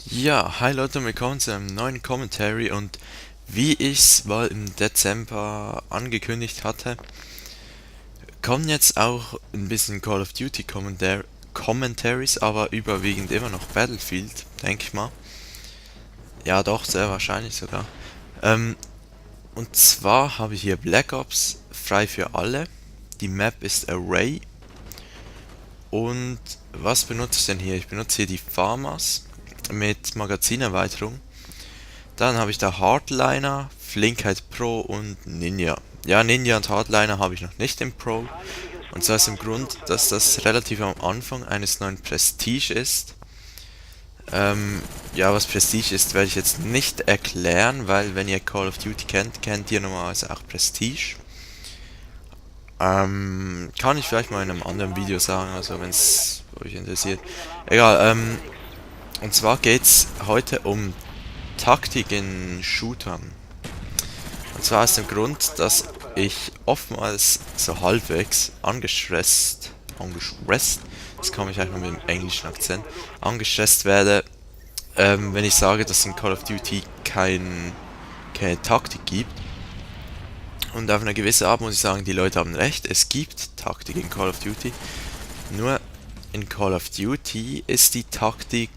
Ja, hi Leute und willkommen zu einem neuen Commentary und wie ich es mal im Dezember angekündigt hatte, kommen jetzt auch ein bisschen Call of Duty Commentaries, aber überwiegend immer noch Battlefield, denke ich mal. Ja doch, sehr wahrscheinlich sogar. Ähm, und zwar habe ich hier Black Ops frei für alle. Die Map ist Array. Und was benutze ich denn hier? Ich benutze hier die Farmers mit Magazinerweiterung. Dann habe ich da Hardliner, Flinkheit Pro und Ninja. Ja, Ninja und Hardliner habe ich noch nicht im Pro. Und zwar aus dem Grund, dass das relativ am Anfang eines neuen Prestige ist. Ja, was Prestige ist, werde ich jetzt nicht erklären, weil wenn ihr Call of Duty kennt, kennt ihr normalerweise auch Prestige. Kann ich vielleicht mal in einem anderen Video sagen, also wenn es euch interessiert. Egal, und zwar geht es heute um Taktik in Shootern. Und zwar aus dem Grund, dass ich oftmals so halbwegs angestresst, das komme ich einfach mit dem englischen Akzent, angestresst werde, wenn ich sage, dass es in Call of Duty keine Taktik gibt. Und auf eine gewisse Art muss ich sagen, die Leute haben recht, es gibt Taktik in Call of Duty. Nur in Call of Duty ist die Taktik,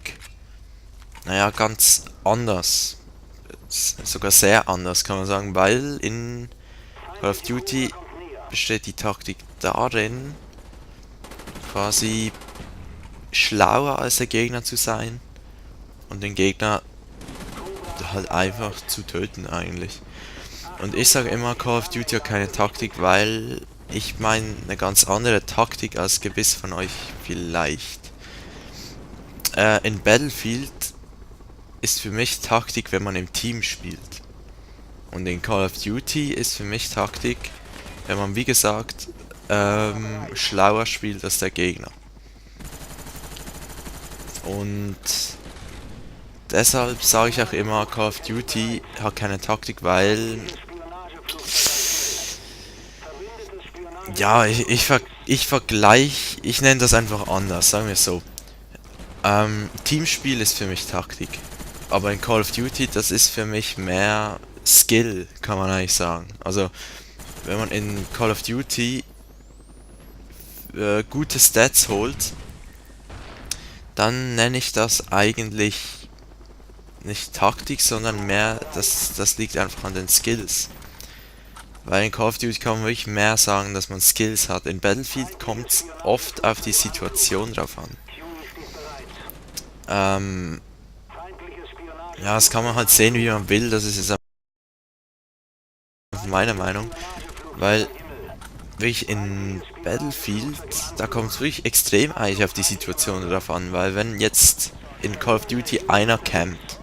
naja, ganz anders. Sogar sehr anders, kann man sagen, weil in Call of Duty besteht die Taktik darin, quasi schlauer als der Gegner zu sein und den Gegner halt einfach zu töten eigentlich. Und ich sage immer, Call of Duty hat keine Taktik, weil ich meine eine ganz andere Taktik als gewiss von euch vielleicht. In Battlefield ist für mich Taktik, wenn man im Team spielt. Und in Call of Duty ist für mich Taktik, wenn man wie gesagt schlauer spielt als der Gegner. Und deshalb sage ich auch immer, Call of Duty hat keine Taktik, weil ja, ich vergleiche, ich nenne das einfach anders, sagen wir es so. Teamspiel ist für mich Taktik, aber in Call of Duty, das ist für mich mehr Skill, kann man eigentlich sagen. Also, wenn man in Call of Duty gute Stats holt, dann nenne ich das eigentlich nicht Taktik, sondern mehr, das liegt einfach an den Skills. Weil in Call of Duty kann man wirklich mehr sagen, dass man Skills hat. In Battlefield kommt es oft auf die Situation drauf an. Ähm, ja, das kann man halt sehen, wie man will, das ist jetzt einfach meine Meinung. Weil wirklich in Battlefield, da kommt es wirklich extrem eigentlich auf die Situation drauf an. Weil wenn jetzt in Call of Duty einer campt,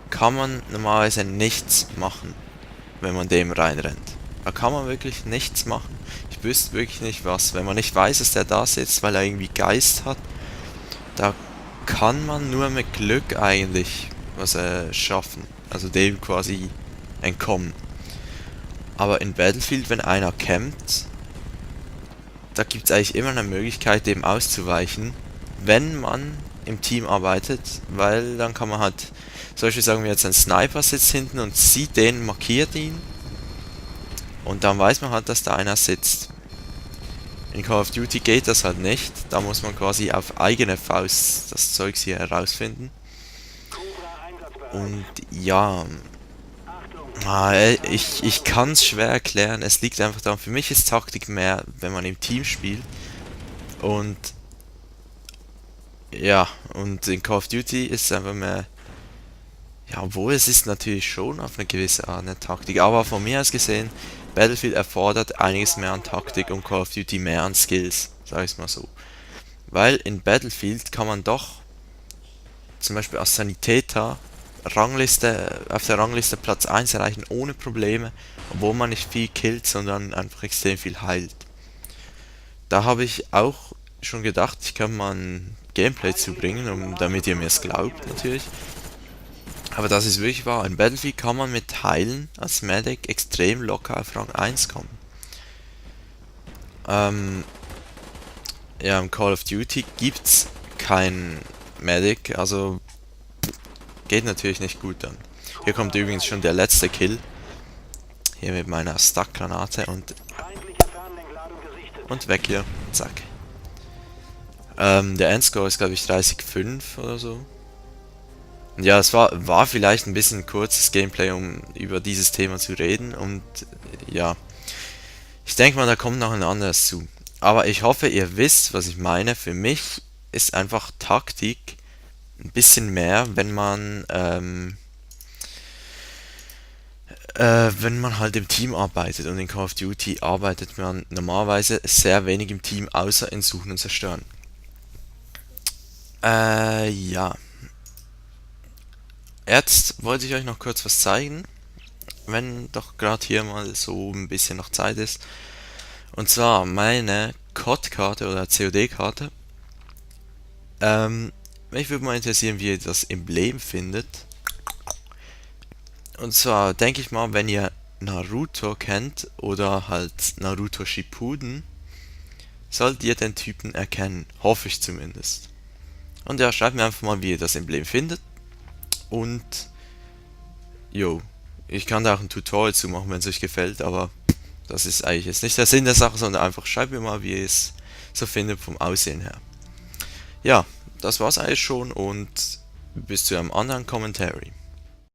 kann man normalerweise nichts machen, wenn man dem reinrennt. Da kann man wirklich nichts machen. Ich wüsste wirklich nicht was. Wenn man nicht weiß, dass der da sitzt, weil er irgendwie Geist hat, da kann man nur mit Glück eigentlich was schaffen. Also dem quasi entkommen. Aber in Battlefield, wenn einer campt, da gibt es eigentlich immer eine Möglichkeit, dem auszuweichen, wenn man im Team arbeitet, weil dann kann man halt, zum Beispiel sagen wir jetzt, ein Sniper sitzt hinten und sieht den, markiert ihn und dann weiß man halt, dass da einer sitzt. In Call of Duty geht das halt nicht, da muss man quasi auf eigene Faust das Zeugs hier herausfinden. Und ja, ich kann es schwer erklären, es liegt einfach daran, für mich ist Taktik mehr, wenn man im Team spielt. Und ja, und in Call of Duty ist es einfach mehr, ja, obwohl es ist natürlich schon auf eine gewisse Art eine Taktik, aber von mir aus gesehen, Battlefield erfordert einiges mehr an Taktik und Call of Duty mehr an Skills, sag ich mal so. Weil in Battlefield kann man doch zum Beispiel als Sanitäter auf der Rangliste Platz 1 erreichen ohne Probleme, obwohl man nicht viel killt, sondern einfach extrem viel heilt. Da habe ich auch schon gedacht, ich kann mal ein Gameplay zubringen, damit ihr mir es glaubt natürlich. Aber das ist wirklich wahr. In Battlefield kann man mit Heilen als Medic extrem locker auf Rang 1 kommen. Ähm, ja, im Call of Duty gibt's kein Medic, also geht natürlich nicht gut dann. Hier kommt übrigens schon der letzte Kill. Hier mit meiner Stack-Granate und weg hier. Zack. Der Endscore ist glaube ich 30,5 oder so. Und ja, es war vielleicht ein bisschen kurzes Gameplay, um über dieses Thema zu reden. Und ja, ich denke mal, da kommt noch ein anderes zu. Aber ich hoffe, ihr wisst, was ich meine. Für mich ist einfach Taktik ein bisschen mehr, wenn man halt im Team arbeitet. Und in Call of Duty arbeitet man normalerweise sehr wenig im Team, außer in Suchen und Zerstören. Ja. Jetzt wollte ich euch noch kurz was zeigen, wenn doch gerade hier mal so ein bisschen noch Zeit ist. Und zwar meine COD-Karte oder COD-Karte. Mich würde mal interessieren, wie ihr das Emblem findet. Und zwar denke ich mal, wenn ihr Naruto kennt oder halt Naruto Shippuden, solltet ihr den Typen erkennen. Hoffe ich zumindest. Und ja, schreibt mir einfach mal, wie ihr das Emblem findet. Und, jo, ich kann da auch ein Tutorial zu machen, wenn es euch gefällt, aber das ist eigentlich jetzt nicht der Sinn der Sache, sondern einfach schreibt mir mal, wie ihr es so findet vom Aussehen her. Ja, das war's eigentlich schon und bis zu einem anderen Commentary.